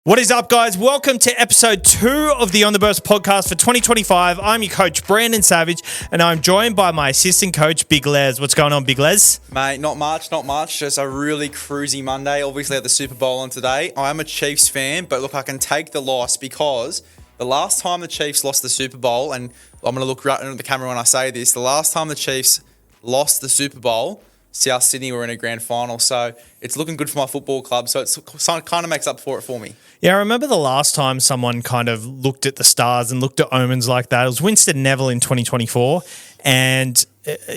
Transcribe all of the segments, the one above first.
What is up, guys? Welcome to episode 2 of the On the Burst podcast for 2025. I'm your coach, Brandon Savage, and I'm joined by my assistant coach, Big Les. What's going on, Big Les? Mate, not much. Just a really cruisy Monday. Obviously, had the Super Bowl on today. I am a Chiefs fan, but look, I can take the loss because the last time the Chiefs lost the Super Bowl, and I'm going to look right into the camera when I say this, the last time the Chiefs lost the Super Bowl, South Sydney were in a grand final. So it's looking good for my football club. So it kind of makes up for it for me. Yeah, I remember the last time someone kind of looked at the stars and looked at omens like that. It was Winston Neville in 2024. And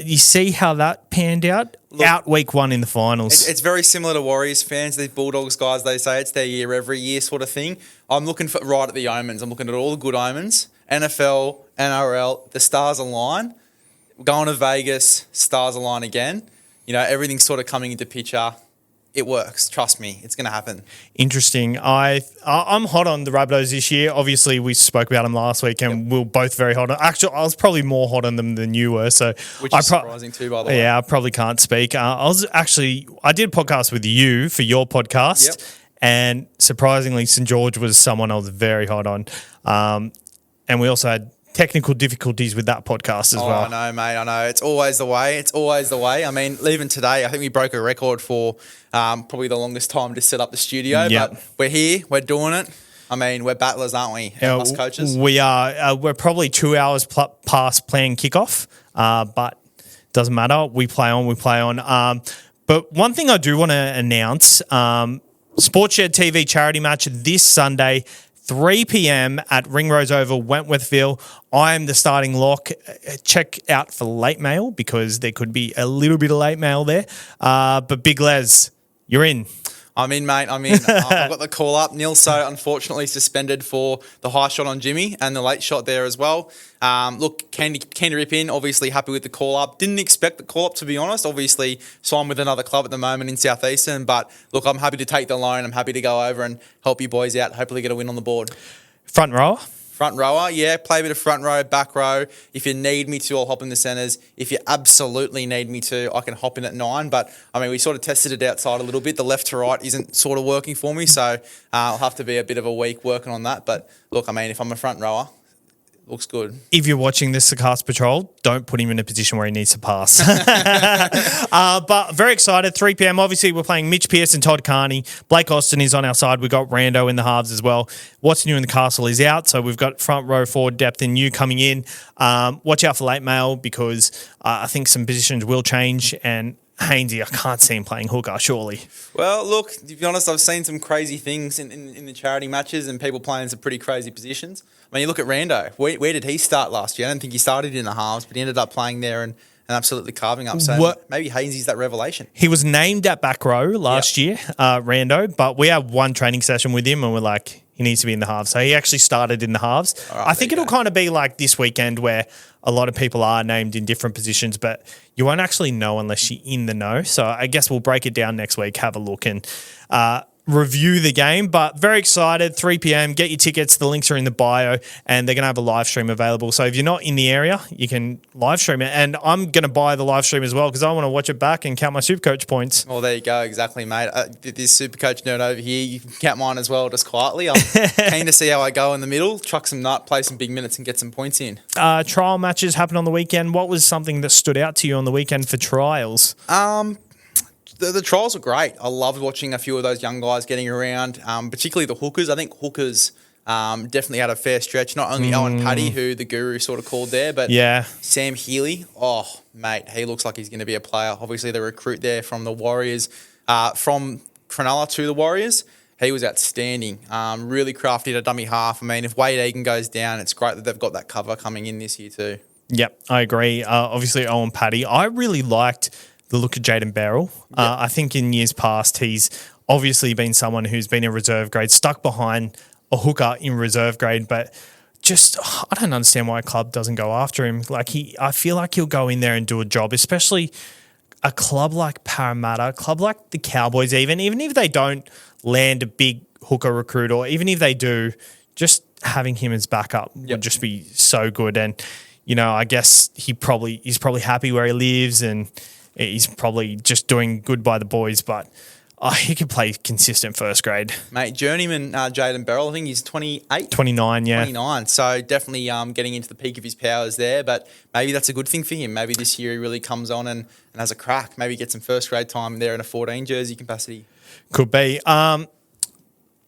you see how that panned out? Out week 1 in the finals. It's very similar to Warriors fans. These Bulldogs guys, they say it's their year every year sort of thing. I'm looking for right at the omens. I'm looking at all the good omens. NFL, NRL, the stars align. We're going to Vegas, stars align again. You know, everything's sort of coming into picture. It works. Trust me. It's going to happen. Interesting. I'm hot on the Rabbitohs this year. Obviously, we spoke about them last week and we were both very hot on. Actually, I was probably more hot on them than you were. So Which is surprising too, by the way. Yeah, I probably can't speak. I did a podcast with you for your podcast. Yep. And surprisingly, St. George was someone I was very hot on. And we also had technical difficulties with that podcast as well. I know, mate. I know. It's always the way. I mean, even today, I think we broke a record for probably the longest time to set up the studio. Yep. But we're here. We're doing it. I mean, we're battlers, aren't we? Us coaches. We are. We're probably 2 hours past playing kickoff, but doesn't matter. We play on. But one thing I do want to announce, Sportshed TV charity match this Sunday, 3 p.m. at Ringrose Oval, Wentworthville. I am the starting lock. Check out for late mail because there could be a little bit of late mail there. But Big Les, you're in. I'm in, mate. I'm in. I've got the call up. Nilso, unfortunately, suspended for the high shot on Jimmy and the late shot there as well. Look, keen to rip in. Obviously, happy with the call up. Didn't expect the call up, to be honest. Obviously, signed with another club at the moment in Southeastern. But look, I'm happy to take the loan. I'm happy to go over and help you boys out. Hopefully, get a win on the board. Front rower? Front rower, yeah. Play a bit of front row, back row. If you need me to, I'll hop in the centres. If you absolutely need me to, I can hop in at 9. But, I mean, we sort of tested it outside a little bit. The left to right isn't sort of working for me, so I'll have to be a bit of a week working on that. But, look, I mean, if I'm a front rower, looks good. If you're watching this Cast Patrol, don't put him in a position where he needs to pass. But very excited. 3 p.m. Obviously, we're playing Mitch Pearce and Todd Carney. Blake Austin is on our side. We've got Rando in the halves as well. What's New in the Castle is out, so we've got front row forward depth and new coming in. Watch out for late mail because I think some positions will change, and Hainsey, I can't see him playing hooker, surely. Well, look, to be honest, I've seen some crazy things in the charity matches and people playing some pretty crazy positions. I mean, you look at Rando. Where did he start last year? I don't think he started in the halves, but he ended up playing there and absolutely carving up. So maybe Hainsey's that revelation. He was named at back row last year, Rando, but we had one training session with him and we're like, he needs to be in the halves. So he actually started in the halves. Right, I think it'll kind of be like this weekend where a lot of people are named in different positions, but you won't actually know unless you're in the know. So I guess we'll break it down next week, have a look and review the game. But very excited, 3 p.m. Get your tickets. The links are in the bio and they're going to have a live stream available. So if you're not in the area, you can live stream it. And I'm going to buy the live stream as well because I want to watch it back and count my Supercoach points. Well, there you go. Exactly, mate. This Supercoach nerd over here, you can count mine as well just quietly. I'm keen to see how I go in the middle, truck some nut, play some big minutes and get some points in. Trial matches happened on the weekend. What was something that stood out to you on the weekend for trials? The trials were great. I loved watching a few of those young guys getting around, particularly the hookers. I think hookers definitely had a fair stretch. Not only Owen Paddy, who the guru sort of called there, but Sam Healy. Oh, mate, he looks like he's going to be a player. Obviously, the recruit there from the Warriors, from Cronulla to the Warriors. He was outstanding. Really crafty at a dummy half. I mean, if Wade Egan goes down, it's great that they've got that cover coming in this year too. Yep, I agree. Obviously, Owen Paddy. I really liked the look of Jaden Barrell. I think in years past, he's obviously been someone who's been in reserve grade, stuck behind a hooker in reserve grade, but just, I don't understand why a club doesn't go after him. I feel like he'll go in there and do a job, especially a club like Parramatta, a club like the Cowboys even if they don't land a big hooker recruit, or even if they do, just having him as backup would just be so good. And, you know, I guess he's probably happy where he lives and he's probably just doing good by the boys, but He could play consistent first grade. Mate, journeyman Jaden Beryl, I think he's 28. 29, yeah. 29. So definitely getting into the peak of his powers there. But maybe that's a good thing for him. Maybe this year he really comes on and has a crack. Maybe get some first grade time there in a 14 jersey capacity. Could be.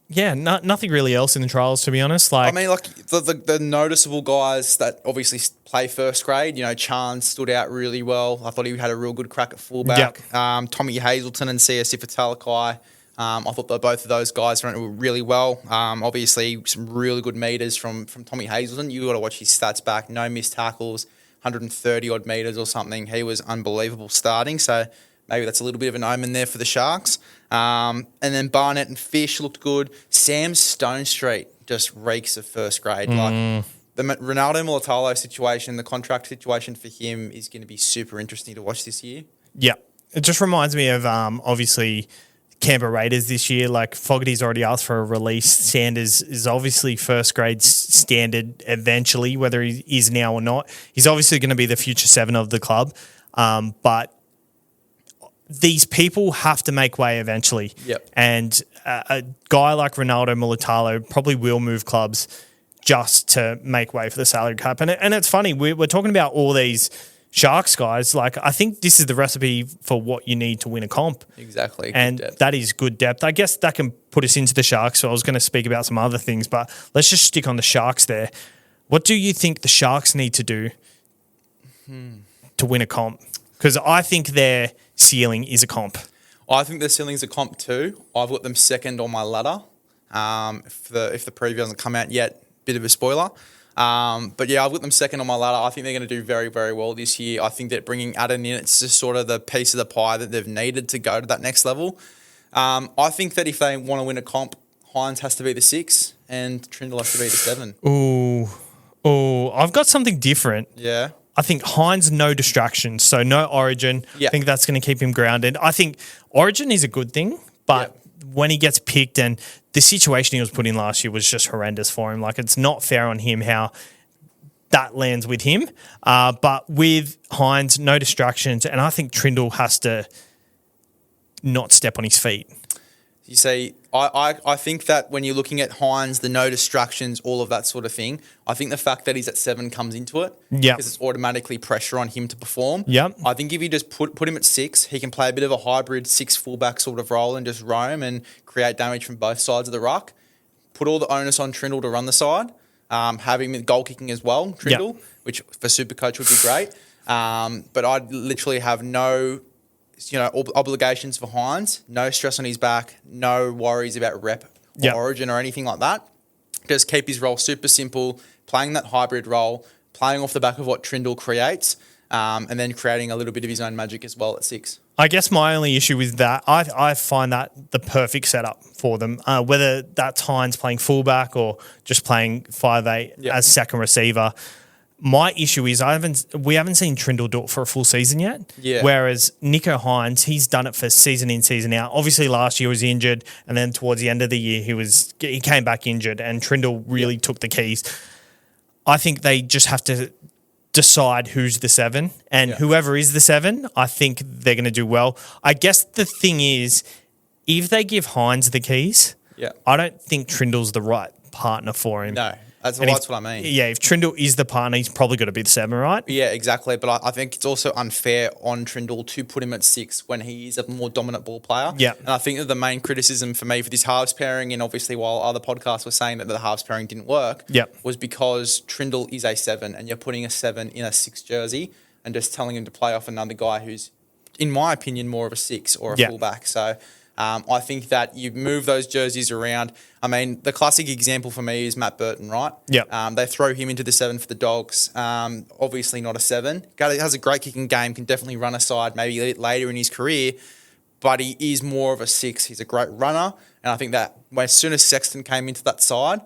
Nothing really else in the trials, to be honest. I mean, like the noticeable guys that obviously play first grade, Chan stood out really well. I thought he had a real good crack at fullback. Yep. Tommy Hazelton and C.S. Ifatalakai. I thought that both of those guys went really well. Obviously, some really good meters from Tommy Hazelton. You got to watch his stats back. No missed tackles, 130 odd meters or something. He was unbelievable starting. So maybe that's a little bit of an omen there for the Sharks. And then Barnett and Fish looked good. Sam Stone Street just reeks of first grade. Like the Ronaldo Mulatalo situation, the contract situation for him is going to be super interesting to watch this year. Yeah. It just reminds me of obviously Canberra Raiders this year. Like Fogarty's already asked for a release. Sanders is obviously first grade standard eventually, whether he is now or not. He's obviously going to be the future 7 of the club. But these people have to make way eventually. Yep. And a guy like Ronaldo Mulatalo probably will move clubs just to make way for the salary cap. And it's funny, we're talking about all these Sharks guys. Like, I think this is the recipe for what you need to win a comp. Exactly. And that is good depth. I guess that can put us into the Sharks. So I was going to speak about some other things, but let's just stick on the Sharks there. What do you think the Sharks need to do to win a comp? Because I think their ceiling is a comp. I think their ceiling's a comp too. I've got them second on my ladder. If the preview hasn't come out yet, bit of a spoiler. But yeah, I've got them second on my ladder. I think they're going to do very, very well this year. I think that bringing Adden in, it's just sort of the piece of the pie that they've needed to go to that next level. I think that if they want to win a comp, Hines has to be the 6 and Trindle has to be the 7. Ooh, I've got something different. Yeah. I think Hines, no distractions, so no Origin. Yeah. I think that's going to keep him grounded. I think Origin is a good thing, but when he gets picked and the situation he was put in last year was just horrendous for him. Like, it's not fair on him how that lands with him. But with Hines, no distractions, and I think Trindle has to not step on his feet. You see, I think that when you're looking at Hines, the no distractions, all of that sort of thing, I think the fact that he's at 7 comes into it. Yeah. Because it's automatically pressure on him to perform. Yep. I think if you just put him at 6, he can play a bit of a hybrid 6 fullback sort of role and just roam and create damage from both sides of the ruck. Put all the onus on Trindle to run the side. Have him with goal kicking as well, Trindle, which for Supercoach would be great. But I'd literally have no obligations for Hines, no stress on his back, no worries about rep or Origin or anything like that. Just keep his role super simple, playing that hybrid role, playing off the back of what Trindle creates, and then creating a little bit of his own magic as well at 6. I guess my only issue with that, I find that the perfect setup for them, whether that's Hines playing fullback or just playing 5'8" as second receiver. My issue is we haven't seen Trindle do it for a full season yet. Yeah. Whereas Nicho Hines, he's done it for season in, season out. Obviously, last year was injured, and then towards the end of the year, he came back injured, and Trindle really took the keys. I think they just have to decide who's the 7, and whoever is the 7, I think they're going to do well. I guess the thing is, if they give Hines the keys, I don't think Trindle's the right partner for him. No. That's what I mean. Yeah, if Trindle is the partner, he's probably got to be the 7, right? Yeah, exactly. But I think it's also unfair on Trindle to put him at 6 when he is a more dominant ball player. Yeah. And I think that the main criticism for me for this halves pairing, and obviously while other podcasts were saying that the halves pairing didn't work, was because Trindle is a 7 and you're putting a 7 in a 6 jersey and just telling him to play off another guy who's, in my opinion, more of a 6 or a fullback. So I think that you move those jerseys around. I mean, the classic example for me is Matt Burton, right? Yeah. They throw him into the 7 for the Dogs. Obviously not a 7. Has a great kicking game, can definitely run aside maybe later in his career, but he is more of a 6. He's a great runner. And I think that as soon as Sexton came into that side,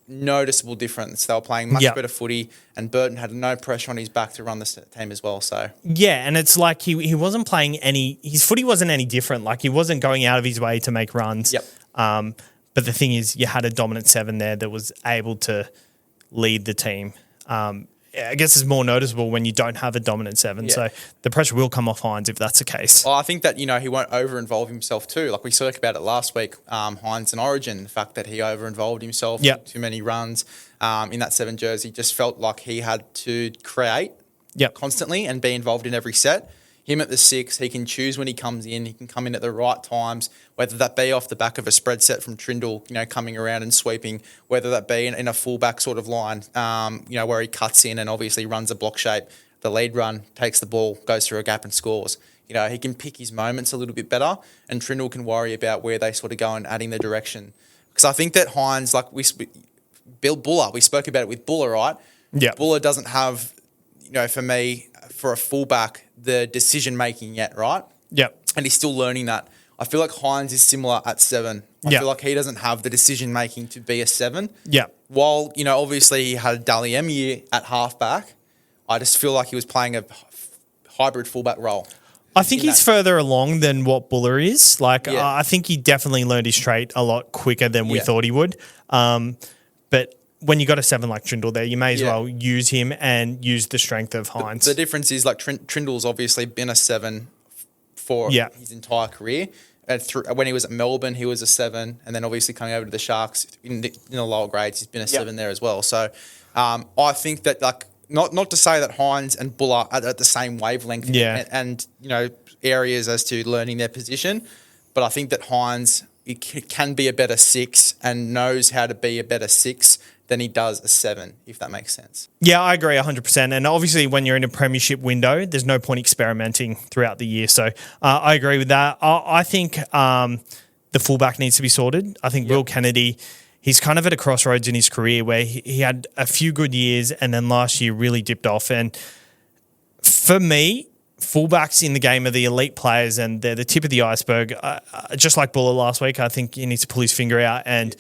noticeable difference. They were playing much better footy, and Burton had no pressure on his back to run the team as well. So and it's like he wasn't playing his footy wasn't any different. Like, he wasn't going out of his way to make runs. But the thing is, you had a dominant 7 there that was able to lead the team. I guess it's more noticeable when you don't have a dominant 7. Yeah. So the pressure will come off Hines if that's the case. Well, I think that, he won't over-involve himself too. Like we spoke about it last week, Hines and Origin, the fact that he over-involved himself, Yep. too many runs in that 7 jersey, just felt like he had to create Yep. constantly and be involved in every set. Him at the 6, he can choose when he comes in. He can come in at the right times, whether that be off the back of a spread set from Trindle, coming around and sweeping, whether that be in a fullback sort of line, where he cuts in and obviously runs a block shape. The lead run, takes the ball, goes through a gap and scores. He can pick his moments a little bit better, and Trindle can worry about where they sort of go and adding the direction. Because I think that Hines, like Bill Buller, we spoke about it with Buller, right? Yeah. Buller doesn't have, for me, for a fullback, the decision making yet, right? Yep. And he's still learning that. I feel like Hines is similar at 7. I feel like he doesn't have the decision making to be a 7. Yeah. While, obviously he had a Dally M year at halfback, I just feel like he was playing a hybrid fullback role. I think he's further along than what Buller is. Yeah. I think he definitely learned his trait a lot quicker than we thought he would. But when you got a 7 like Trindle there, you may as well use him and use the strength of Hines. The difference is like Trindle's obviously been a 7 for his entire career. When he was at Melbourne, he was a 7, and then obviously coming over to the Sharks in the lower grades, he's been a 7 there as well. So I think that not to say that Hines and Buller are at the same wavelength and areas as to learning their position, but I think that Hines can be a better 6 and knows how to be a better 6 than he does a 7, if that makes sense. Yeah, I agree 100%. And obviously when you're in a premiership window, there's no point experimenting throughout the year. So I agree with that. I think the fullback needs to be sorted. I think Will Kennedy, he's kind of at a crossroads in his career where he had a few good years and then last year really dipped off. And for me, fullbacks in the game are the elite players and they're the tip of the iceberg. Just like Buller last week, I think he needs to pull his finger out and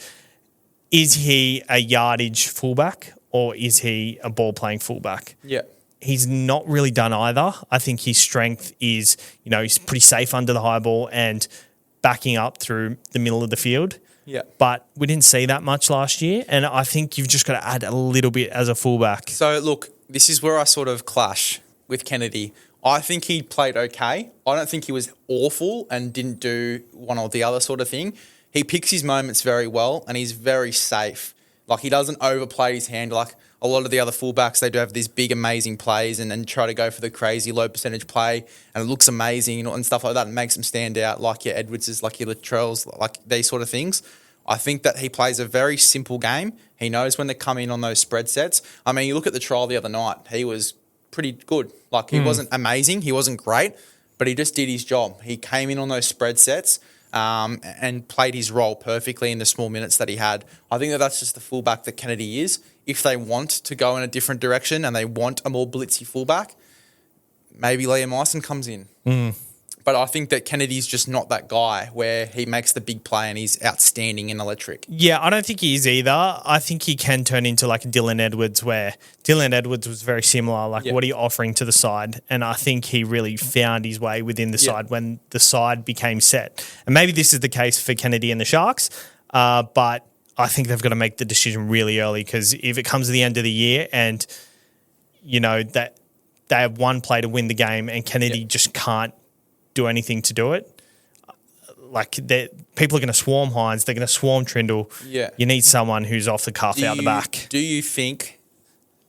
is he a yardage fullback or is he a ball-playing fullback? Yeah. He's not really done either. I think his strength is, he's pretty safe under the high ball and backing up through the middle of the field. Yeah. But we didn't see that much last year, and I think you've just got to add a little bit as a fullback. So, look, this is where I sort of clash with Kennedy. I think he played okay. I don't think he was awful and didn't do one or the other sort of thing. He picks his moments very well and he's very safe. Like, he doesn't overplay his hand like a lot of the other fullbacks. They do have these big, amazing plays and try to go for the crazy low percentage play and it looks amazing and stuff like that and makes them stand out like your Edwardses, like your Latrells, like these sort of things. I think that he plays a very simple game. He knows when to come in on those spread sets. I mean, you look at the trial the other night, he was pretty good. Like, he wasn't amazing, he wasn't great, but he just did his job. He came in on those spread sets and played his role perfectly in the small minutes that he had. I think that that's just the fullback that Kennedy is. If they want to go in a different direction and they want a more blitzy fullback, maybe Liam Eisen comes in. But I think that Kennedy's just not that guy where he makes the big play and he's outstanding and electric. Yeah, I don't think he is either. I think he can turn into like a Dylan Edwards where Dylan Edwards was very similar, like what are you offering to the side? And I think he really found his way within the side when the side became set. And maybe this is the case for Kennedy and the Sharks, but I think they've got to make the decision really early because if it comes to the end of the year and, that they have one play to win the game and Kennedy just can't do anything to do it. Like, people are going to swarm Hines, they're going to swarm Trindle. Yeah. You need someone who's off the cuff out the back. Do you think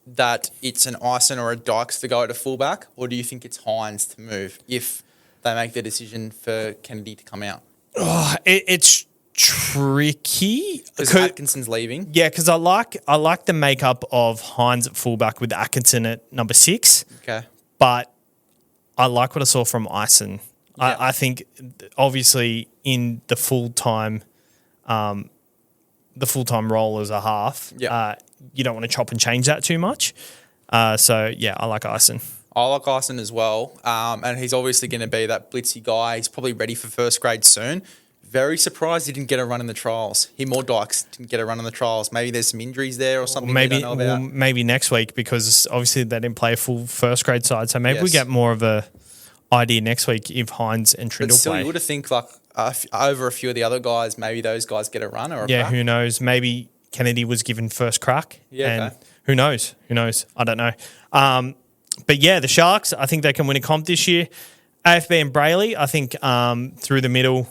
that it's an Eisen or a Dykes to go at a fullback, or do you think it's Hines to move if they make the decision for Kennedy to come out? It's tricky because Atkinson's leaving. Yeah, because I like the makeup of Hines at fullback with Atkinson at number 6. Okay, but I like what I saw from Eisen. Yeah. I think obviously in the full-time role as a half, you don't want to chop and change that too much. So, I like Eisen. I like Eisen as well. And he's obviously going to be that blitzy guy. He's probably ready for first grade soon. Very surprised he didn't get a run in the trials. Him or Dykes didn't get a run in the trials. Maybe there's some injuries there or something we don't know about. Maybe next week because obviously they didn't play a full first grade side. So maybe we get more of a idea next week if Hines and Trindle but still, play. You would have think like over a few of the other guys, maybe those guys get a run or a crack. Who knows? Maybe Kennedy was given first crack and who knows? Who knows? I don't know. But yeah, the Sharks, I think they can win a comp this year. AFB and Brayley, I think through the middle,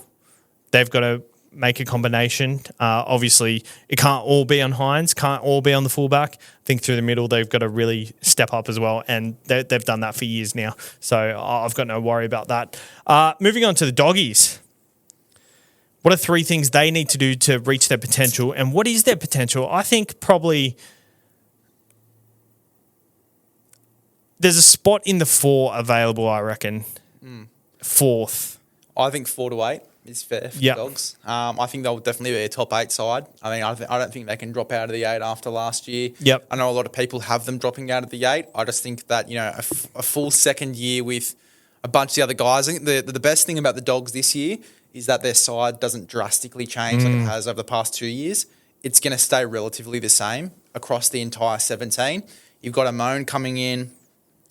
they've got to make a combination. Obviously, it can't all be on Hines, can't all be on the fullback. I think through the middle, they've got to really step up as well, and they've done that for years now. So I've got no worry about that. Moving on to the Doggies. What are 3 things they need to do to reach their potential, and what is their potential? I think probably there's a spot in the 4 available, I reckon. 4th. I think 4 to 8 is fair for the Dogs. I think they'll definitely be a top 8 side. I mean, I don't think they can drop out of the 8 after last year. Yep. I know a lot of people have them dropping out of the 8. I just think that, a full second year with a bunch of the other guys. I think the best thing about the Dogs this year is that their side doesn't drastically change like it has over the past 2 years. It's going to stay relatively the same across the entire 17. You've got Amon coming in.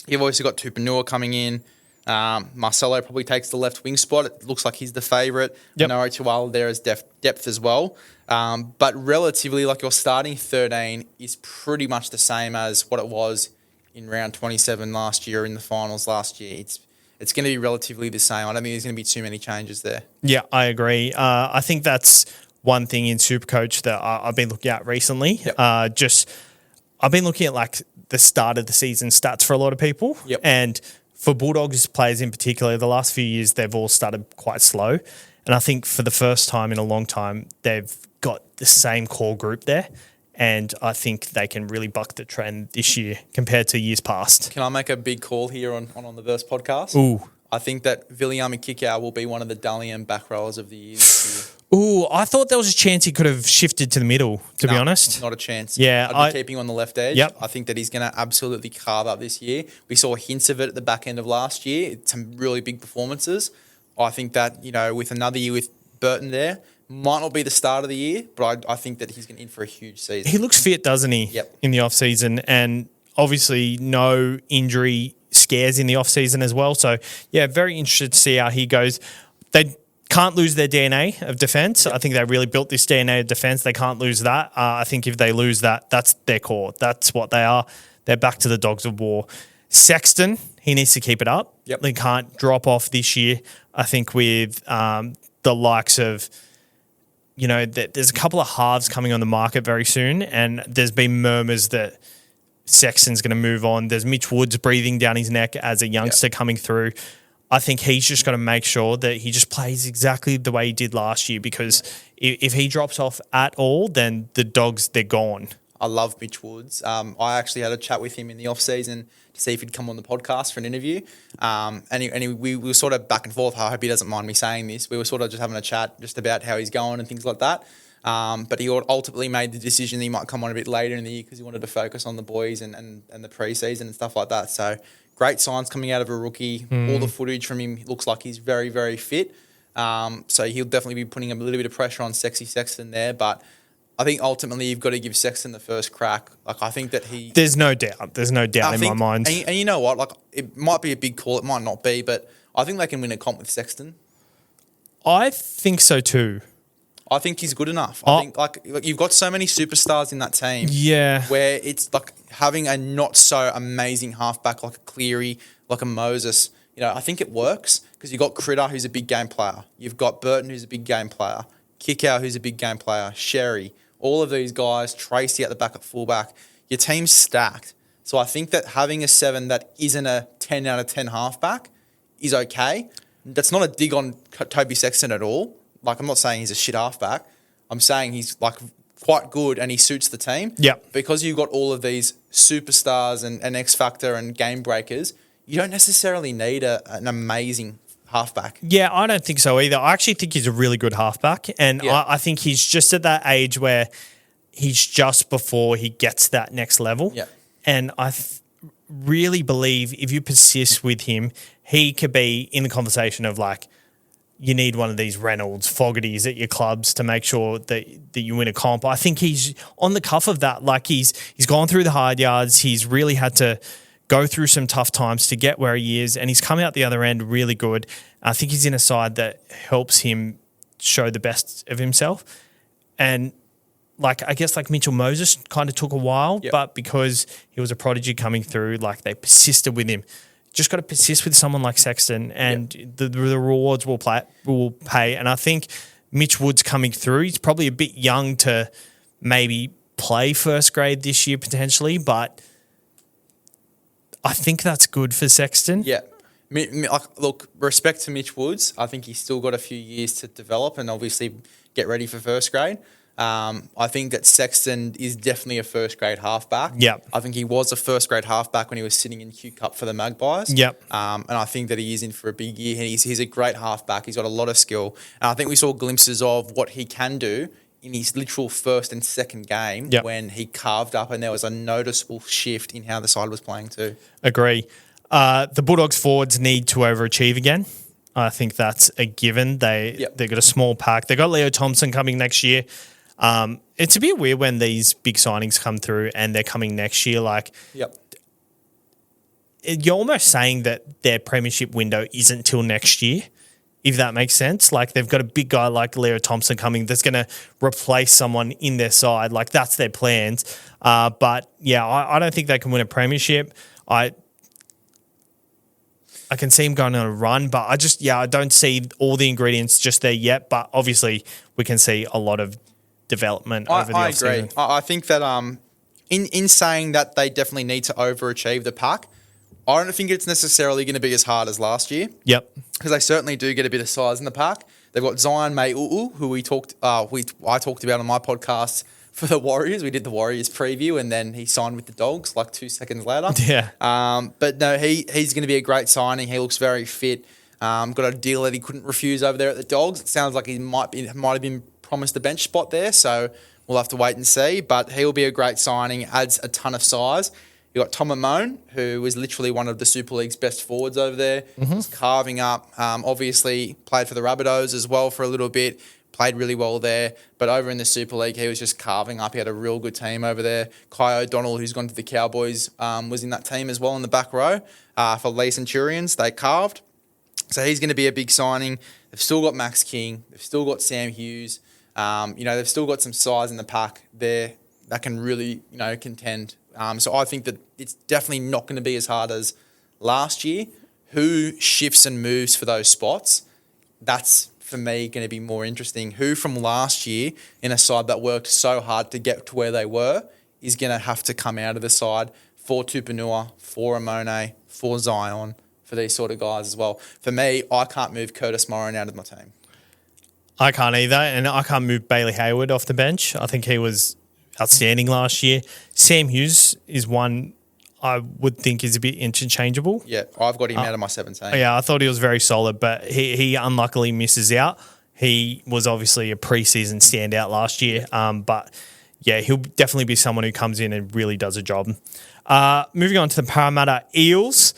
You've also got Tupanua coming in. Marcelo probably takes the left wing spot. It looks like he's the favourite. Yep. I know Tuala there is depth as well. But relatively, like your starting 13 is pretty much the same as what it was in round 27 last year, in the finals last year. It's going to be relatively the same. I don't think there's going to be too many changes there. Yeah, I agree. I think that's one thing in Supercoach that I've been looking at recently. Yep. I've been looking at like the start of the season stats for a lot of people. Yep. And for Bulldogs players in particular, the last few years, they've all started quite slow. And I think for the first time in a long time, they've got the same core group there. And I think they can really buck the trend this year compared to years past. Can I make a big call here on the Verse podcast? Ooh. I think that Viliami Kikau will be one of the Dalian back rowers of the year this year. Ooh, I thought there was a chance he could have shifted to the middle, to be honest. Not a chance. Yeah, I'd be keeping on the left edge. Yep. I think that he's going to absolutely carve up this year. We saw hints of it at the back end of last year. Some really big performances. I think that, with another year with Burton there, might not be the start of the year, but I think that he's going to in for a huge season. He looks fit, doesn't he? Yep. In the off-season, and obviously no injury scares in the off-season as well. So, yeah, very interested to see how he goes. They can't lose their DNA of defence. Yep. I think they really built this DNA of defence. They can't lose that. I think if they lose that, that's their core. That's what they are. They're back to the Dogs of War. Sexton, he needs to keep it up. Yep. They can't drop off this year. I think with the likes of, there's a couple of halves coming on the market very soon, and there's been murmurs that Sexton's going to move on. There's Mitch Woods breathing down his neck as a youngster coming through. I think he's just got to make sure that he just plays exactly the way he did last year, because if he drops off at all, then the Dogs, they're gone. I love Mitch Woods. I actually had a chat with him in the off-season to see if he'd come on the podcast for an interview. We were sort of back and forth. I hope he doesn't mind me saying this. We were sort of just having a chat just about how he's going and things like that. But he ultimately made the decision that he might come on a bit later in the year because he wanted to focus on the boys and the pre-season and stuff like that. So great signs coming out of a rookie. All the footage from him looks like he's very, very fit. So he'll definitely be putting a little bit of pressure on Sexy Sexton there. But I think ultimately you've got to give Sexton the first crack. Like, I think that he... There's no doubt in my mind. And you know what? Like, it might be a big call. It might not be. But I think they can win a comp with Sexton. I think so too. I think he's good enough. I think like you've got so many superstars in that team. Yeah. Where it's like having a not so amazing halfback like a Cleary, like a Moses. I think it works because you've got Critter, who's a big game player. You've got Burton, who's a big game player. Kickout, who's a big game player. Sherry. All of these guys. Tracy at the back at fullback. Your team's stacked. So I think that having a 7 that isn't a 10 out of 10 halfback is okay. That's not a dig on Toby Sexton at all. Like, I'm not saying he's a shit halfback. I'm saying he's like quite good and he suits the team. Yeah. Because you've got all of these superstars and X Factor and game breakers, you don't necessarily need an amazing halfback. Yeah, I don't think so either. I actually think he's a really good halfback, and I think he's just at that age where he's just before he gets that next level. Yeah. And I really believe if you persist with him, he could be in the conversation of like, you need one of these Reynolds, Fogartys at your clubs to make sure that you win a comp. I think he's on the cuff of that. Like he's gone through the hard yards. He's really had to go through some tough times to get where he is, and he's come out the other end really good. I think he's in a side that helps him show the best of himself. And like I guess like Mitchell Moses kind of took a while, Yep. but because he was a prodigy coming through, like they persisted with him. Just got to persist with someone like Sexton, and the rewards will pay. And I think Mitch Wood's coming through. He's probably a bit young to maybe play first grade this year potentially, but I think that's good for Sexton. Yeah. Look, respect to Mitch Woods. I think he's still got a few years to develop and obviously get ready for first grade. I think that Sexton is definitely a first grade halfback. Yep. I think he was a first grade halfback when he was sitting in Q Cup for the Magpies. Yep. And I think that he is in for a big year. He's a great halfback. He's got a lot of skill. And I think we saw glimpses of what he can do in his literal first and second game when he carved up and there was a noticeable shift in how the side was playing too. Agree. The Bulldogs forwards need to overachieve again. I think that's a given. They've got a small pack. They got Leo Thompson coming next year. It's a bit weird when these big signings come through and they're coming next year. Like, you're almost saying that their premiership window isn't till next year, if that makes sense. Like, they've got a big guy like Leo Thompson coming that's going to replace someone in their side. Like, that's their plans. But, yeah, I don't think they can win a premiership. I can see him going on a run, but I don't see all the ingredients just there yet. But obviously, we can see a lot of development over the offseason. I agree. I think that in saying that they definitely need to overachieve the pack, I don't think it's necessarily going to be as hard as last year. Yep. Because they certainly do get a bit of size in the pack. They've got Zion May-Uu, who I talked about on my podcast for the Warriors. We did the Warriors preview, and then he signed with the Dogs like 2 seconds later. Yeah. But no, he's going to be a great signing. He looks very fit. Got a deal that he couldn't refuse over there at the Dogs. It sounds like he might have been promised a bench spot there, so we'll have to wait and see. But he'll be a great signing. Adds a ton of size. You got Tom Amone, who was literally one of the Super League's best forwards over there. He's carving up. Obviously played for the Rabbitohs as well for a little bit. Played really well there. But over in the Super League, he was just carving up. He had a real good team over there. Kai O'Donnell, who's gone to the Cowboys, was in that team as well in the back row. For Lee Centurions, they carved. So he's going to be a big signing. They've still got Max King. They've still got Sam Hughes. They've still got some size in the pack there that can really, contend. So I think that it's definitely not going to be as hard as last year. Who shifts and moves for those spots? That's, for me, going to be more interesting. Who from last year in a side that worked so hard to get to where they were is going to have to come out of the side for Tupanua, for Amone, for Zion, for these sort of guys as well. For me, I can't move Curtis Moran out of my team. I can't either, and I can't move Bailey Hayward off the bench. I think he was outstanding last year. Sam Hughes is one I would think is a bit interchangeable. Yeah, I've got him out of my 17. Yeah, I thought he was very solid, but he unluckily misses out. He was obviously a preseason standout last year, but yeah, he'll definitely be someone who comes in and really does a job. Moving on to the Parramatta Eels.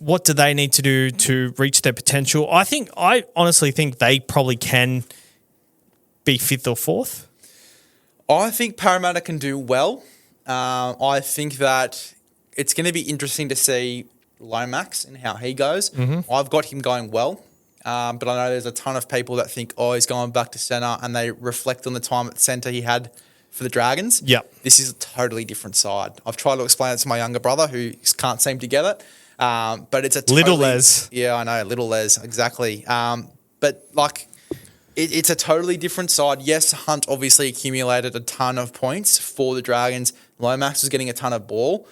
What do they need to do to reach their potential? I honestly think they probably can be 5th or 4th. I think Parramatta can do well. I think that it's going to be interesting to see Lomax and how he goes. I've got him going well, but I know there's a ton of people that think, he's going back to centre, and they reflect on the time at centre he had for the Dragons. Yep. This is a totally different side. I've tried to explain it to my younger brother who can't seem to get it. But it's a Little Les. Yeah, I know, Little Les, exactly. But it's a totally different side. Yes, Hunt obviously accumulated a ton of points for the Dragons. Lomax was getting a ton of ball.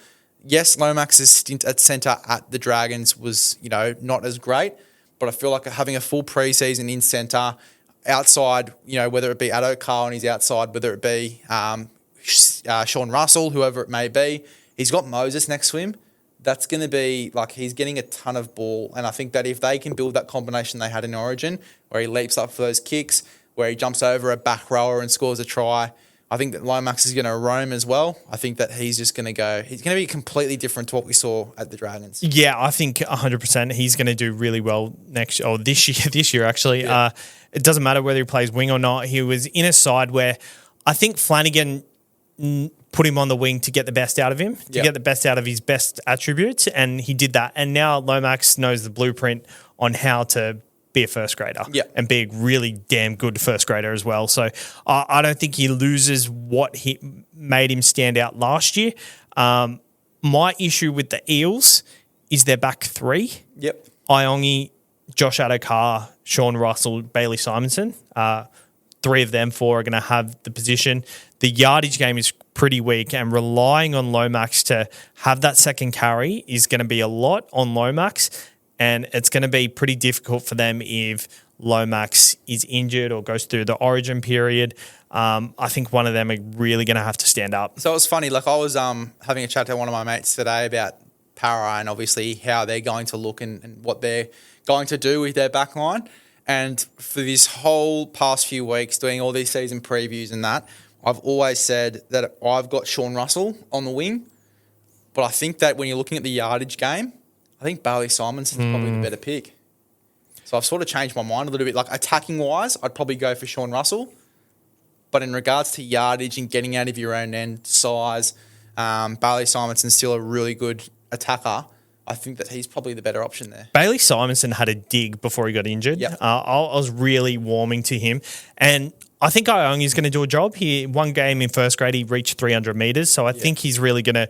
Yes, Lomax's stint at centre at the Dragons was, not as great, but I feel like having a full preseason in centre, outside, whether it be Addo Carl and he's outside, whether it be Sean Russell, whoever it may be, he's got Moses next to him. That's going to be, he's getting a ton of ball. And I think that if they can build that combination they had in Origin, where he leaps up for those kicks, where he jumps over a back rower and scores a try, I think that Lomax is going to roam as well. I think that he's going to be completely different to what we saw at the Dragons. Yeah, I think 100% he's going to do really well this year actually. Yeah. It doesn't matter whether he plays wing or not. He was in a side where I think Flanagan put him on the wing to get the best out of him, to get the best out of his best attributes, and he did that. And now Lomax knows the blueprint on how to be a first grader Yeah. and be a really damn good first grader as well. So I don't think he loses what he made him stand out last year. My issue with the Eels is their back three. Yep. Iongi, Josh Adokar, Sean Russell, Bailey Simonson. Three of them four are going to have the position. The yardage game is pretty weak, and relying on Lomax to have that second carry is going to be a lot on Lomax, and it's going to be pretty difficult for them if Lomax is injured or goes through the origin period. I think one of them are really going to have to stand up. So it was funny. Like I was having a chat to one of my mates today about Para and obviously how they're going to look and what they're going to do with their back line. And for this whole past few weeks, doing all these season previews and that, I've always said that I've got Sean Russell on the wing. But I think that when you're looking at the yardage game, I think Bailey Simonson's probably the better pick. So I've sort of changed my mind a little bit. Like attacking-wise, I'd probably go for Sean Russell. But in regards to yardage and getting out of your own end, size, Bailey Simonson's still a really good attacker. I think that he's probably the better option there. Bailey Simonson had a dig before he got injured. Yep. I was really warming to him. And I think Iongi's going to do a job. One game in first grade, he reached 300 metres. So I think he's really going to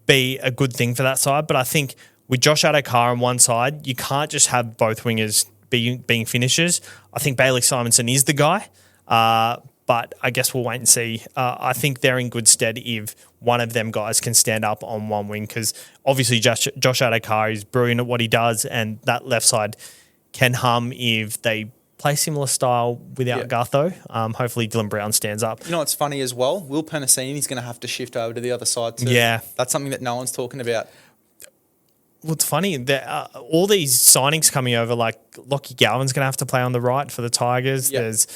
be a good thing for that side. But I think with Josh Adokar on one side, you can't just have both wingers being finishers. I think Bailey Simonson is the guy. But I guess we'll wait and see. I think they're in good stead if one of them guys can stand up on one wing, because obviously Josh Adokar is brilliant at what he does, and that left side can hum if they play similar style without Gutho. Hopefully Dylan Brown stands up. You know what's funny as well? Will Penasini is going to have to shift over to the other side too. Yeah. That's something that no one's talking about. Well, it's funny that all these signings coming over, like Lockie Galvin's going to have to play on the right for the Tigers. Yep. There's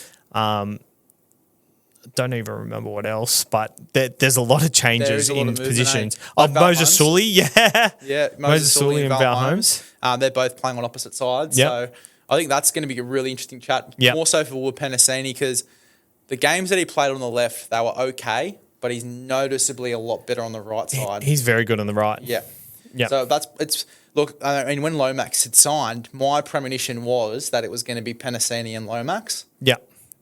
don't even remember what else, but there's a lot of changes in positions. Like Moses Sully, Yeah, Moses Sully and Val Holmes. They're both playing on opposite sides. Yep. So I think that's going to be a really interesting chat. Yep. More so for Will Penasini, because the games that he played on the left, they were okay, but he's noticeably a lot better on the right side. He's very good on the right. Yeah. Yeah. So look, I mean, when Lomax had signed, my premonition was that it was going to be Penasini and Lomax. Yeah.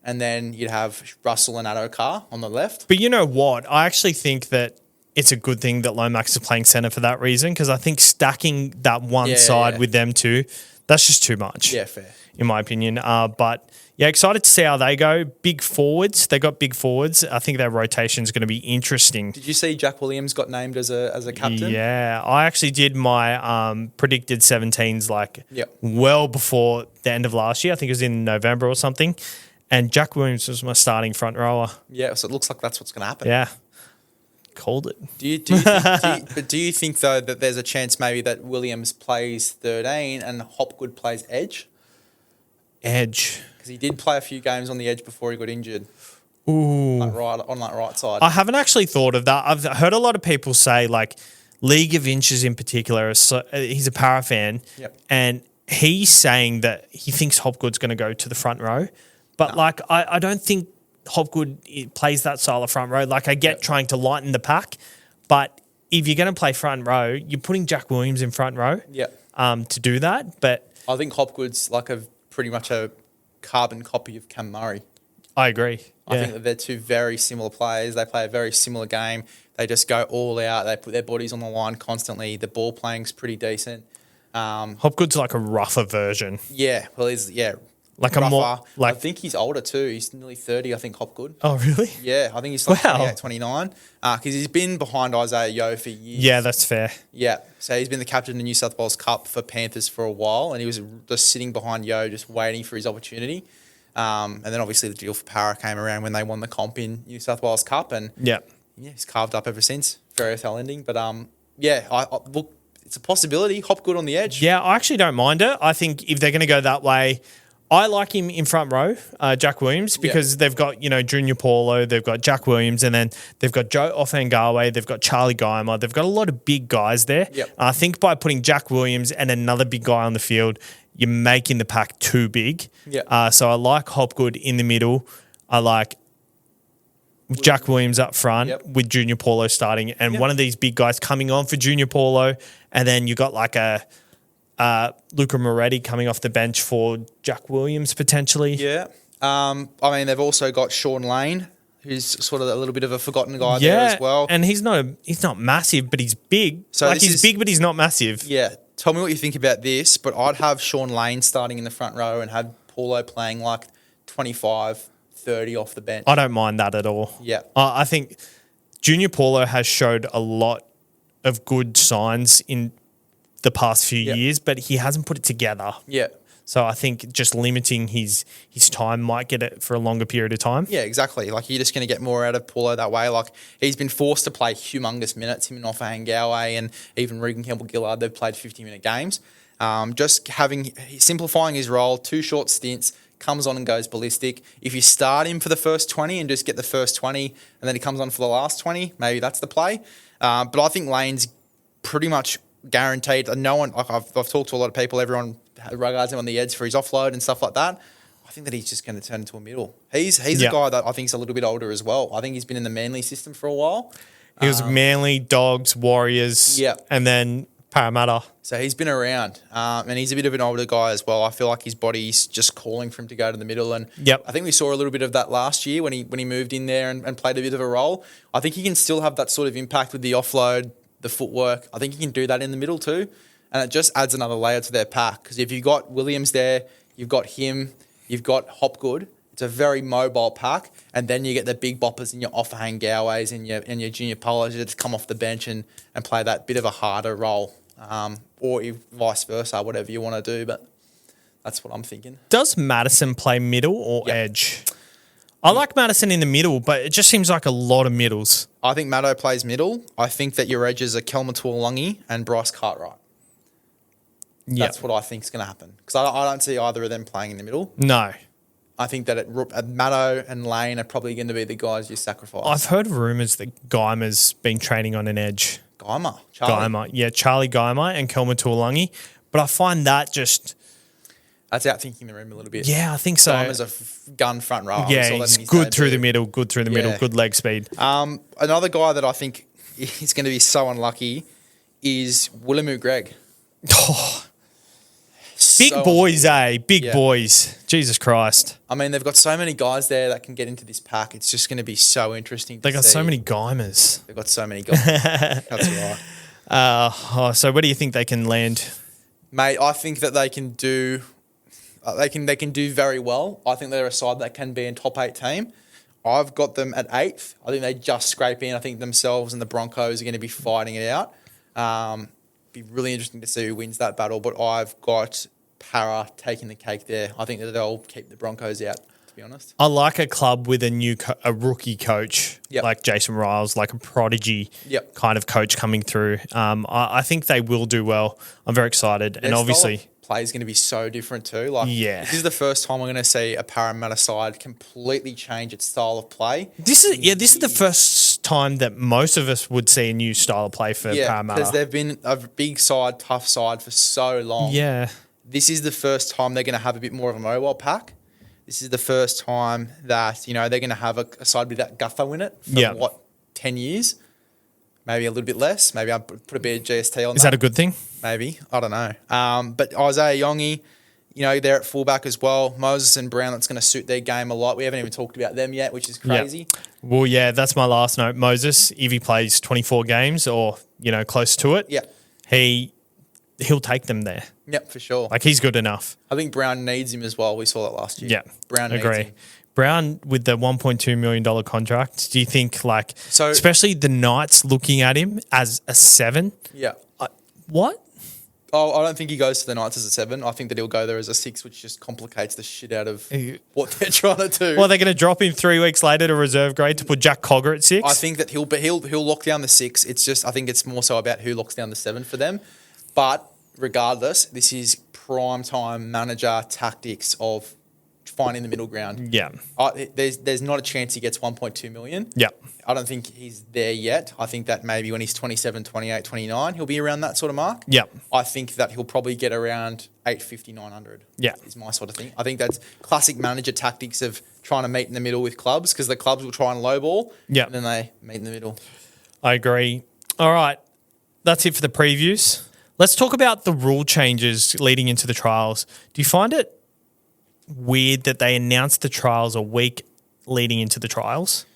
And then you'd have Russell and Adokar on the left. But you know what? I actually think that it's a good thing that Lomax is playing centre for that reason, because I think stacking that one side with them two, that's just too much. Yeah, fair. In my opinion. But yeah, excited to see how they go. Big forwards. They got big forwards. I think their rotation is going to be interesting. Did you see Jack Williams got named as a captain? Yeah. I actually did my predicted 17s well before the end of last year. I think it was in November or something. And Jack Williams was my starting front rower. Yeah, so it looks like that's what's going to happen. Yeah. Called it. Do you think, though, that there's a chance maybe that Williams plays 13 and Hopgood plays edge? Edge. Because he did play a few games on the edge before he got injured. Ooh. On that right side. I haven't actually thought of that. I've heard a lot of people say, like, League of Inches in particular, he's a Para fan, and he's saying that he thinks Hopgood's going to go to the front row. But, I don't think Hopgood plays that style of front row. Like, I get trying to lighten the pack, but if you're going to play front row, you're putting Jack Williams in front row to do that. But I think Hopgood's like pretty much a carbon copy of Cam Murray. I agree. I think that they're two very similar players. They play a very similar game. They just go all out. They put their bodies on the line constantly. The ball playing's pretty decent. Hopgood's like a rougher version. Yeah, well, like rougher. a more like I think he's older too. He's nearly 30, I think, Hopgood. Oh, really? Yeah, I think he's like 28, 29. Because he's been behind Isaiah Yeo for years. Yeah, that's fair. Yeah, so he's been the captain of the New South Wales Cup for Panthers for a while, and he was just sitting behind Yeo, just waiting for his opportunity. And then obviously the deal for Para came around when they won the comp in New South Wales Cup, and he's carved up ever since. Fairy tale ending, but I look, it's a possibility. Hopgood on the edge. Yeah, I actually don't mind it. I think if they're going to go that way, I like him in front row, Jack Williams, because they've got, Junior Paulo, they've got Jack Williams, and then they've got Joe Offengawe, they've got Charlie Geimer. They've got a lot of big guys there. Yep. I think by putting Jack Williams and another big guy on the field, you're making the pack too big. Yep. So I like Hopgood in the middle. I like Jack Williams up front with Junior Paulo starting, and one of these big guys coming on for Junior Paulo, and then you got like a Luca Moretti coming off the bench for Jack Williams potentially. Yeah. I mean, they've also got Sean Lane, who's sort of a little bit of a forgotten guy there as well. And he's not massive, but he's big. So he's big, but he's not massive. Yeah. Tell me what you think about this, but I'd have Sean Lane starting in the front row and have Paulo playing like 25, 30 off the bench. I don't mind that at all. Yeah. I think Junior Paulo has showed a lot of good signs in the past few years, but he hasn't put it together. Yeah. So I think just limiting his time might get it for a longer period of time. Yeah, exactly. Like, you're just going to get more out of Paulo that way. Like, he's been forced to play humongous minutes. Him and Offa Hangawe and even Regan Campbell-Gillard, they've played 50-minute games. Just simplifying his role, 2 short stints, comes on and goes ballistic. If you start him for the first 20 and just get the first 20 and then he comes on for the last 20, maybe that's the play. But I think Lane's pretty much guaranteed. No one, I've talked to a lot of people, everyone regards him on the edge for his offload and stuff like that. I think that he's just going to turn into a middle. He's a guy that I think is a little bit older as well. I think he's been in the Manly system for a while. He was Manly, Dogs, Warriors, and then Parramatta. So he's been around, and he's a bit of an older guy as well. I feel like his body's just calling for him to go to the middle, and I think we saw a little bit of that last year when he moved in there and played a bit of a role. I think he can still have that sort of impact with the offload, the footwork. I think he can do that in the middle too, and it just adds another layer to their pack. Because if you've got Williams there, you've got him, you've got Hopgood. It's a very mobile pack, and then you get the big boppers and your Offa Hangawes and your Junior Polos that come off the bench and play that bit of a harder role, or vice versa, whatever you want to do. But that's what I'm thinking. Does Madison play middle or edge? I like Madison in the middle, but it just seems like a lot of middles. I think Maddo plays middle. I think that your edges are Kelma Tuolungi and Bryce Cartwright. That's what I think is going to happen. Because I don't see either of them playing in the middle. No. I think that Maddo and Lane are probably going to be the guys you sacrifice. I've heard rumours that Guymer's been training on an edge. Charlie Guymer and Kelma Tuolungi. But I find that just... That's outthinking the room a little bit. Yeah, I think so. Guymer's a gun front row. Yeah, he's good through the middle, good leg speed. Another guy that I think is going to be so unlucky is Willimu Greg. Oh. Big boys, eh? Big boys. Jesus Christ. I mean, they've got so many guys there that can get into this pack. It's just going to be so interesting to see. They got so many Guymers. They've got so many guys. That's right. So where do you think they can land? Mate, I think that they can do... They can do very well. I think they're a side that can be a top 8 team. I've got them at 8th. I think they just scrape in. I think themselves and the Broncos are going to be fighting it out. Be really interesting to see who wins that battle. But I've got Para taking the cake there. I think that they'll keep the Broncos out, to be honest. I like a club with a rookie coach like Jason Riles, like a prodigy kind of coach coming through. I think they will do well. I'm very excited. And obviously... play is going to be so different too. This is the first time we're going to see a Parramatta side completely change its style of play. This is the first time that most of us would see a new style of play for Parramatta. Because they've been a big side, tough side for so long. Yeah. This is the first time they're going to have a bit more of a mobile pack. This is the first time that, they're going to have a side with that gutho in it for 10 years? Maybe a little bit less. Maybe I'll put a bit of GST on that. Is that a good thing? Maybe. I don't know. But Isaiah Yongi, they're at fullback as well. Moses and Brown, that's going to suit their game a lot. We haven't even talked about them yet, which is crazy. Yep. Well, yeah, that's my last note. Moses, if he plays 24 games or, close to it, he'll take them there. Yep, for sure. Like, he's good enough. I think Brown needs him as well. We saw that last year. Yeah. Brown needs him. Brown with the $1.2 million contract, do you think, especially the Knights looking at him as a 7? Yeah. What? Oh, I don't think he goes to the Knights as a 7. I think that he'll go there as a 6, which just complicates the shit out of what they're trying to do. Well, they're going to drop him 3 weeks later to reserve grade to put Jack Cogger at 6? I think that he'll lock down the 6. It's just, I think it's more so about who locks down the 7 for them. But regardless, this is prime time manager tactics of finding the middle ground. Yeah. There's not a chance he gets 1.2 million. Yeah. I don't think he's there yet. I think that maybe when he's 27, 28, 29, he'll be around that sort of mark. Yeah. I think that he'll probably get around 850, 900. Yeah. Is my sort of thing. I think that's classic manager tactics of trying to meet in the middle with clubs, because the clubs will try and lowball. Yeah. And then they meet in the middle. I agree. All right. That's it for the previews. let's talk about the rule changes leading into the trials. Do you find it weird that they announced the trials a week leading into the trials?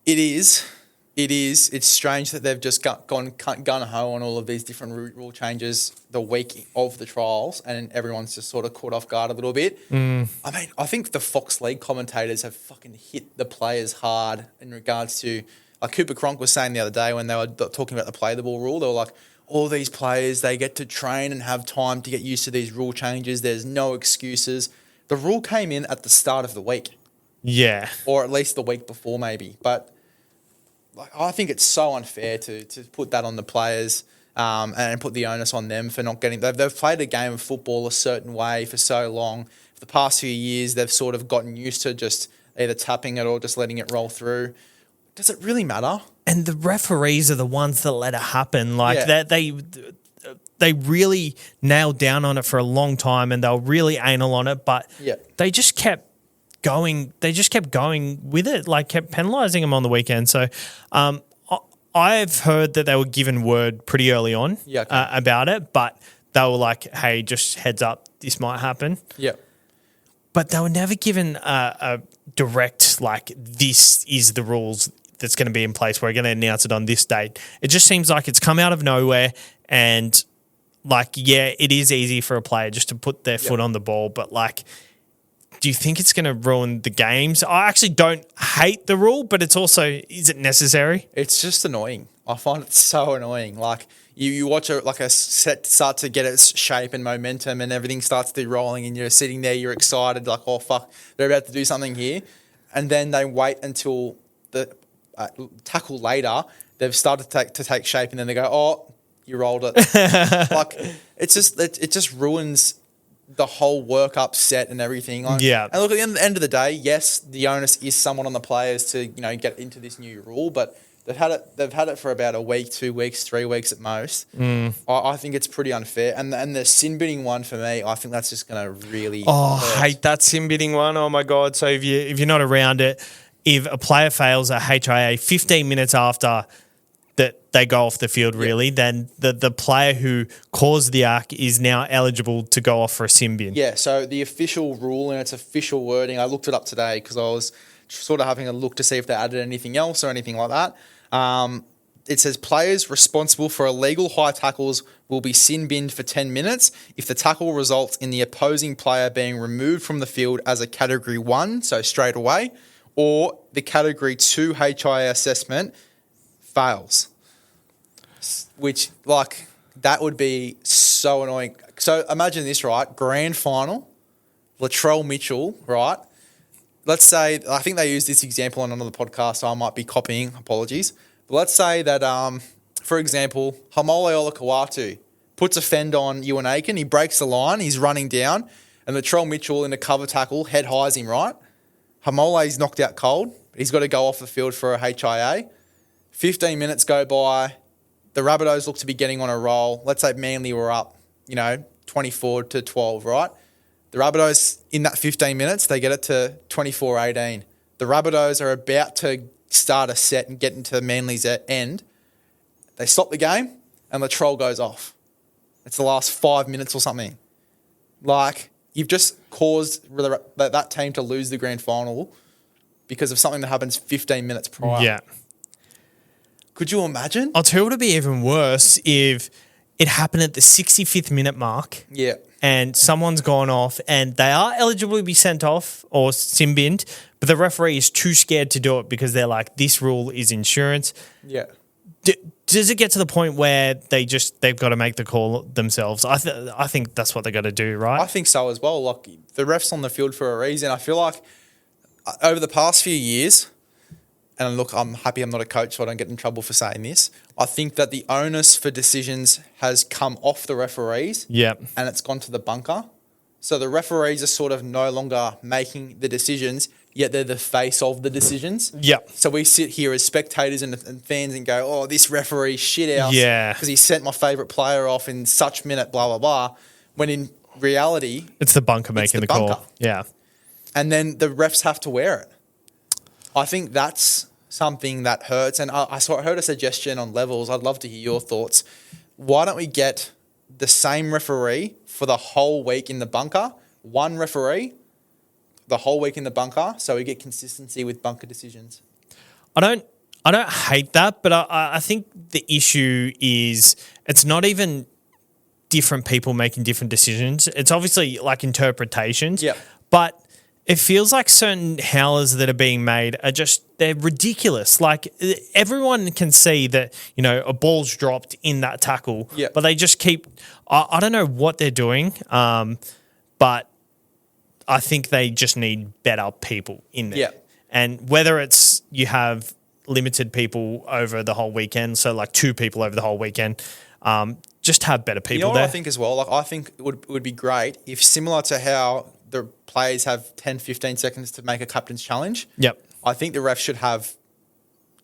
It is. It is. It's strange that they've just gone gun-ho on all of these different rule changes the week of the trials, and everyone's just sort of caught off guard a little bit. I mean, I think the Fox League commentators have fucking hit the players hard in regards to, like Cooper Cronk was saying the other day when they were talking about the play the ball rule, they were like, all these players, they get to train and have time to get used to these rule changes. There's no excuses. The rule came in at the start of the week. Yeah. Or at least the week before maybe. But like, I think it's so unfair to put that on the players and put the onus on them for not getting... They've played a game of football a certain way for so long. For the past few years, they've sort of gotten used to just either tapping it or just letting it roll through. Does it really matter? And the referees are the ones that let it happen. Like Yeah. they really nailed down on it for a long time, and they were really anal on it, but they just kept going. They just kept going with it, like kept penalising them on the weekend. So I've heard that they were given word pretty early on about it, but they were like, hey, just heads up, this might happen. Yeah. But they were never given a direct, like, this is the rules that's going to be in place. We're going to announce it on this date. It just seems like it's come out of nowhere, and, like, yeah, it is easy for a player just to put their foot on the ball, but, like, do you think it's going to ruin the games? I actually don't hate the rule, but it's also, is it necessary? It's just annoying. I find it so annoying. Like, you watch a set start to get its shape and momentum, and everything starts to rolling, and you're sitting there, you're excited, like, oh, fuck, they're about to do something here. And then they wait until the tackle later, they've started to take shape, and then they go, oh, you rolled it. Like, it just ruins the whole work-up set and everything. Like, yeah. And look, at the end of the day, yes, the onus is somewhat on the players to, get into this new rule, but they've had it for about a week, 2 weeks, 3 weeks at most. I think it's pretty unfair. And the sin binning one for me, I think that's just going to really hurt. I hate that sin binning one. Oh my God. So if you're not around it, if a player fails a HIA 15 minutes after that they go off the field, really, then the player who caused the arc is now eligible to go off for a sin bin. Yeah, so the official rule and its official wording, I looked it up today because I was sort of having a look to see if they added anything else or anything like that. It says players responsible for illegal high tackles will be sin binned for 10 minutes if the tackle results in the opposing player being removed from the field as a Category 1, so straight away, or the Category 2 HIA assessment fails. Which, like, that would be so annoying. So imagine this, right? Grand final, Latrell Mitchell, right? Let's say, I think they used this example on another podcast, so I might be copying, apologies. But let's say that, for example, Hamole Olakawatu puts a fend on Ewan Aiken, he breaks the line, he's running down, and Latrell Mitchell in a cover tackle head highs him, right? Hamole's knocked out cold, he's got to go off the field for a HIA. 15 minutes go by, the Rabbitohs look to be getting on a roll. Let's say Manly were up, 24-12, right? The Rabbitohs, in that 15 minutes, they get it to 24-18. The Rabbitohs are about to start a set and get into Manly's end. They stop the game, and Latrell goes off. It's the last 5 minutes or something. Like, you've just caused that team to lose the grand final because of something that happens 15 minutes prior. Yeah. Could you imagine? I'll tell you what would be even worse if it happened at the 65th minute mark. Yeah. And someone's gone off and they are eligible to be sent off or sin binned, but the referee is too scared to do it because they're like, this rule is insurance. Yeah. Does it get to the point where they've got to make the call themselves? I think that's what they got to do, right? I think so as well. Like, the ref's on the field for a reason. I feel like over the past few years, and look, I'm happy I'm not a coach, so I don't get in trouble for saying this. I think that the onus for decisions has come off the referees. Yep. And it's gone to the bunker. So the referees are sort of no longer making the decisions, yet they're the face of the decisions. Yep. So we sit here as spectators and fans and go, oh, this referee shit house. Yeah. Because he sent my favourite player off in such minute, blah, blah, blah. When in reality, it's the bunker making the bunker. call. Yeah. And then the refs have to wear it. I think that's something that hurts. And I heard a suggestion on levels. I'd love to hear your thoughts. why don't we get the same referee for the whole week in the bunker? One referee, the whole week in the bunker, so we get consistency with bunker decisions. I don't hate that, but I think the issue is it's not even different people making different decisions. It's obviously like interpretations. Yeah. But it feels like certain howlers that are being made are they're ridiculous. Like everyone can see that, a ball's dropped in that tackle, Yeah. but they just keep, I don't know what they're doing, but I think they just need better people in there. Yeah. And whether it's you have limited people over the whole weekend, so like 2 people over the whole weekend, just have better people You know what there. I think as well? Like I think it would be great if, similar to how the players have 10, 15 seconds to make a captain's challenge. Yep. I think the ref should have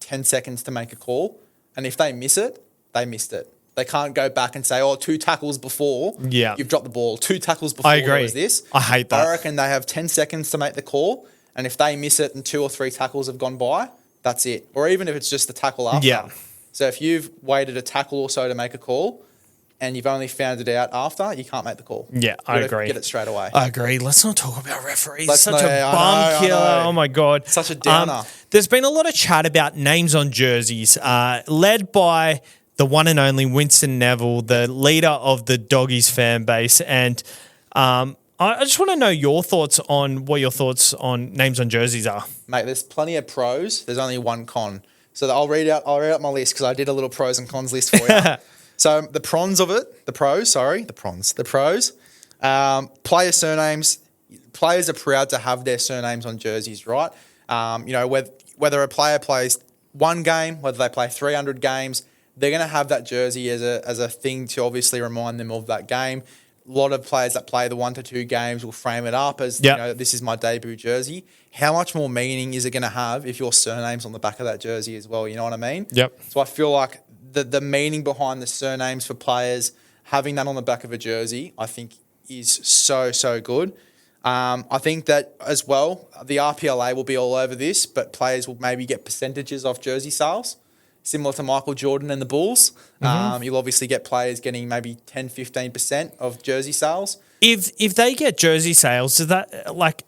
10 seconds to make a call. And if they miss it, they missed it. They can't go back and say, 2 tackles before you've dropped the ball. 2 tackles before I agree. there was this. I hate that. I reckon they have 10 seconds to make the call. And if they miss it and 2 or 3 tackles have gone by, that's it. Or even if it's just the tackle after. Yeah. So if you've waited a tackle or so to make a call and you've only found it out after, you can't make the call. Yeah, I agree. Get it straight away. I agree. Let's not talk about referees. Let's Such not- a I bum know, I killer. know. Oh my God. Such a downer. There's been a lot of chat about names on jerseys, led by the one and only Winston Neville, the leader of the Doggies fan base. And I just want to know what your thoughts on names on jerseys are. Mate, there's plenty of pros. There's only one con. So I'll read out my list because I did a little pros and cons list for you. So the pros, player surnames. Players are proud to have their surnames on jerseys, right? Whether a player plays 1 game, whether they play 300 games, they're going to have that jersey as a thing to obviously remind them of that game. A lot of players that play the 1 to 2 games will frame it up as, this is my debut jersey. How much more meaning is it going to have if your surname's on the back of that jersey as well? You know what I mean? Yep. So I feel like the meaning behind the surnames for players, having that on the back of a jersey, I think is so, so good. I think that as well, the RPLA will be all over this, but players will maybe get percentages off jersey sales. Similar to Michael Jordan and the Bulls. You'll obviously get players getting maybe 10, 15% of jersey sales. If they get jersey sales, does that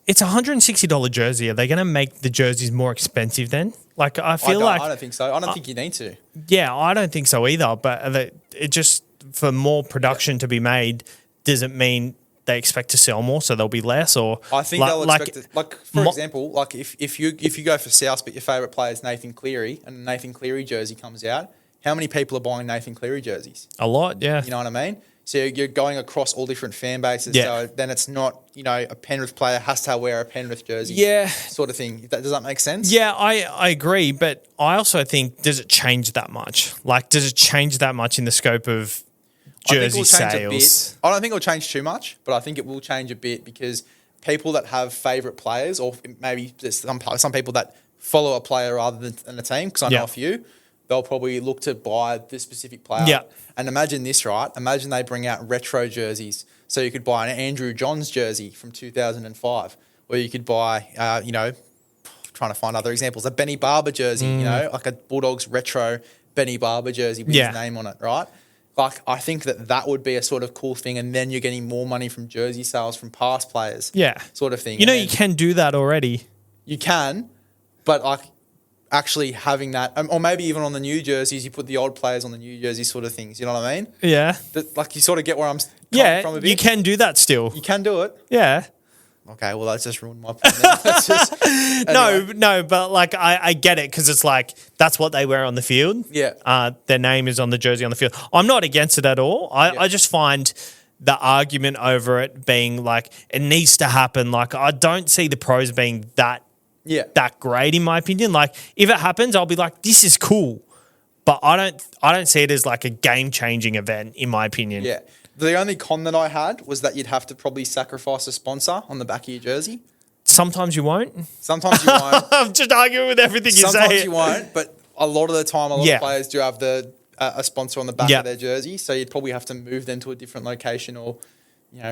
it's $160 jersey? Are they going to make the jerseys more expensive then? I don't think so. I don't think you need to. Yeah, I don't think so either. But it just for more production to be made, does it mean they expect to sell more, so there'll be less? Or I think they'll expect it. For example, if you go for South, but your favourite player is Nathan Cleary, and a Nathan Cleary jersey comes out, how many people are buying Nathan Cleary jerseys? A lot, yeah. You know what I mean? So you're going across all different fan bases. Yeah. So then it's not, a Penrith player has to wear a Penrith jersey. Yeah. Sort of thing. Does that make sense? Yeah, I agree. But I also think, does it change that much? Does it change that much in the scope of jersey sales? I don't think it'll change too much, but I think it will change a bit because people that have favourite players, or maybe there's some people that follow a player rather than a team, because I know a few, they'll probably look to buy this specific player. Yeah. And imagine this, right? Imagine they bring out retro jerseys. So you could buy an Andrew Johns jersey from 2005, or you could buy, trying to find other examples, a Benny Barber jersey, like a Bulldogs retro Benny Barber jersey with his name on it, right? I think that would be a sort of cool thing, and then you're getting more money from jersey sales from past players. Yeah. Sort of thing. You can do that already. You can, but actually having that, or maybe even on the new jerseys, you put the old players on the new jerseys, sort of things. You know what I mean? Yeah. You sort of get where I'm coming from a bit. You can do that still. You can do it. Yeah. Okay, well, that's just ruined my point. Anyway. No, but I get it because it's that's what they wear on the field. Yeah. Their name is on the jersey on the field. I'm not against it at all. I just find the argument over it being it needs to happen. I don't see the pros being that great in my opinion. If it happens, I'll be this is cool, but I don't see it as a game changing event in my opinion. Yeah. The only con that I had was that you'd have to probably sacrifice a sponsor on the back of your jersey. Sometimes you won't. Sometimes you won't. I'm just arguing with everything you say. Sometimes you won't, but a lot of the time, a lot of players do have a sponsor on the back of their jersey, so you'd probably have to move them to a different location or,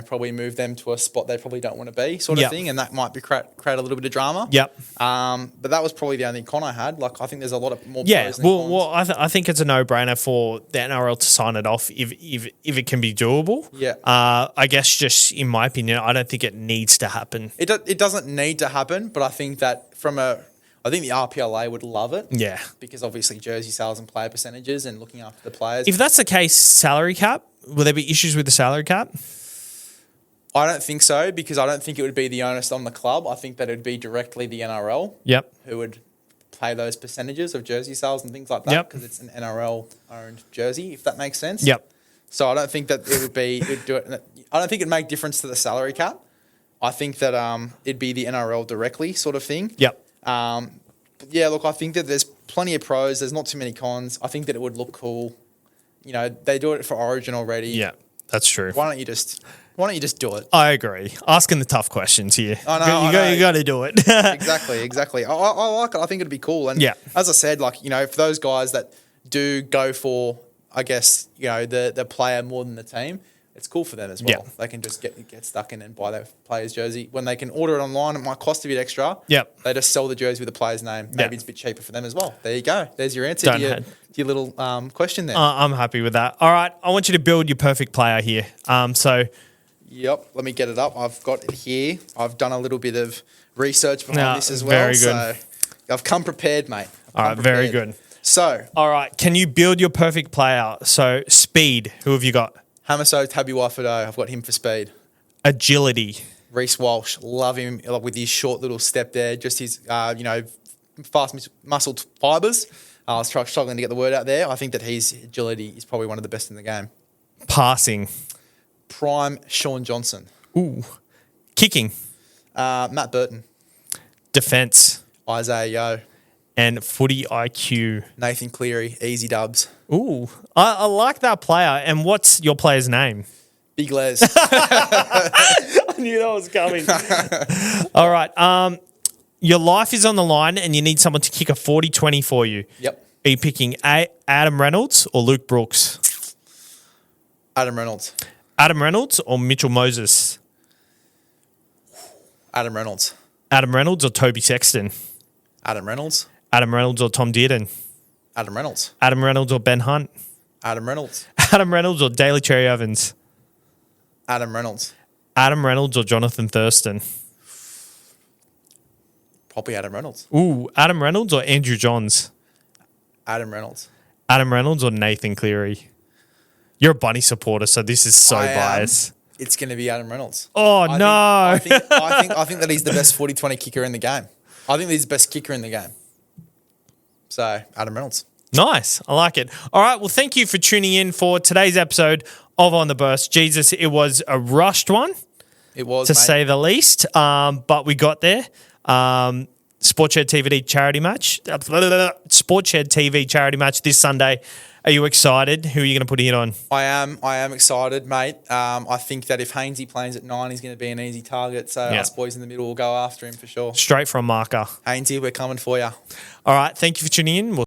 probably move them to a spot they probably don't want to be, sort of Yep. thing, and that might be create a little bit of drama. Yep. But that was probably the only con I had. Like, I think there's a lot of more Yeah, pros than cons. well, I think it's a no-brainer for the NRL to sign it off if it can be doable. Yeah. I guess just in my opinion, I don't think it needs to happen. It doesn't need to happen, but I think that I think the RPLA would love it. Yeah. Because obviously jersey sales and player percentages and looking after the players. If that's the case, salary cap, will there be issues with the salary cap? I don't think so, because I don't think it would be the onus on the club. I think that it would be directly the NRL Yep. who would pay those percentages of jersey sales and things like that, Yep. because it's an NRL-owned jersey, if that makes sense. Yep. So I don't think that it'd do it. I don't think it'd make difference to the salary cap. I think that it'd be the NRL directly sort of thing. Yep. But yeah, look, I think that there's plenty of pros. There's not too many cons. I think that it would look cool. They do it for Origin already. Yeah, that's true. Why don't you just do it? I agree. Asking the tough questions here. I know. You got to do it. Exactly. I like it. I think it'd be cool. And Yeah. as I said, for those guys that do go for, I guess, the player more than the team, it's cool for them as well. Yeah. They can just get stuck in and buy their player's jersey. When they can order it online, it might cost a bit extra. Yep. They just sell the jersey with the player's name. Maybe Yeah. it's a bit cheaper for them as well. There you go. There's your answer Don't to head. your little question there. I'm happy with that. All right, I want you to build your perfect player here. Yep, let me get it up. I've got it here. I've done a little bit of research behind this as well. very good. So I've come prepared, mate. All right, very good. So, All right, can you build your perfect player? So, speed, who have you got? Hamaso Tabuai-Fidow, I've got him for speed. Agility. Reece Walsh, love him with his short little step there. Just his, fast muscled fibres. I was struggling to get the word out there. I think that his agility is probably one of the best in the game. Passing. Prime Sean Johnson. Ooh. Kicking. Matt Burton. Defense. Isaiah Yeo. And footy IQ. Nathan Cleary. Easy dubs. Ooh. I like that player. And what's your player's name? Big Les. I knew that was coming. All right. Your life is on the line and you need someone to kick a 40-20 for you. Yep. Are you picking Adam Reynolds or Luke Brooks? Adam Reynolds. Adam Reynolds or Mitchell Moses? Adam Reynolds. Adam Reynolds or Toby Sexton? Adam Reynolds. Adam Reynolds or Tom Dearden? Adam Reynolds. Adam Reynolds or Ben Hunt? Adam Reynolds. Adam Reynolds or Daly Cherry Evans? Adam Reynolds. Adam Reynolds or Jonathan Thurston? Probably Adam Reynolds. Ooh, Adam Reynolds or Andrew Johns? Adam Reynolds. Adam Reynolds or Nathan Cleary? You're a Bunny supporter, so this is so biased. It's going to be Adam Reynolds. Oh, no. I think that he's the best 40-20 kicker in the game. I think he's the best kicker in the game. So, Adam Reynolds. Nice. I like it. All right. Well, thank you for tuning in for today's episode of On the Burst. Jesus, it was a rushed one, It was, to mate. say the least, but we got there. Sportshed TV charity match. Sportshed TV charity match this Sunday. Are you excited? Who are you going to put it on? I am excited, mate. I think that if Hainsey plays at 9, he's going to be an easy target. So Yeah. us boys in the middle will go after him for sure. Straight from marker. Hainsey, we're coming for you. All right. Thank you for tuning in. We'll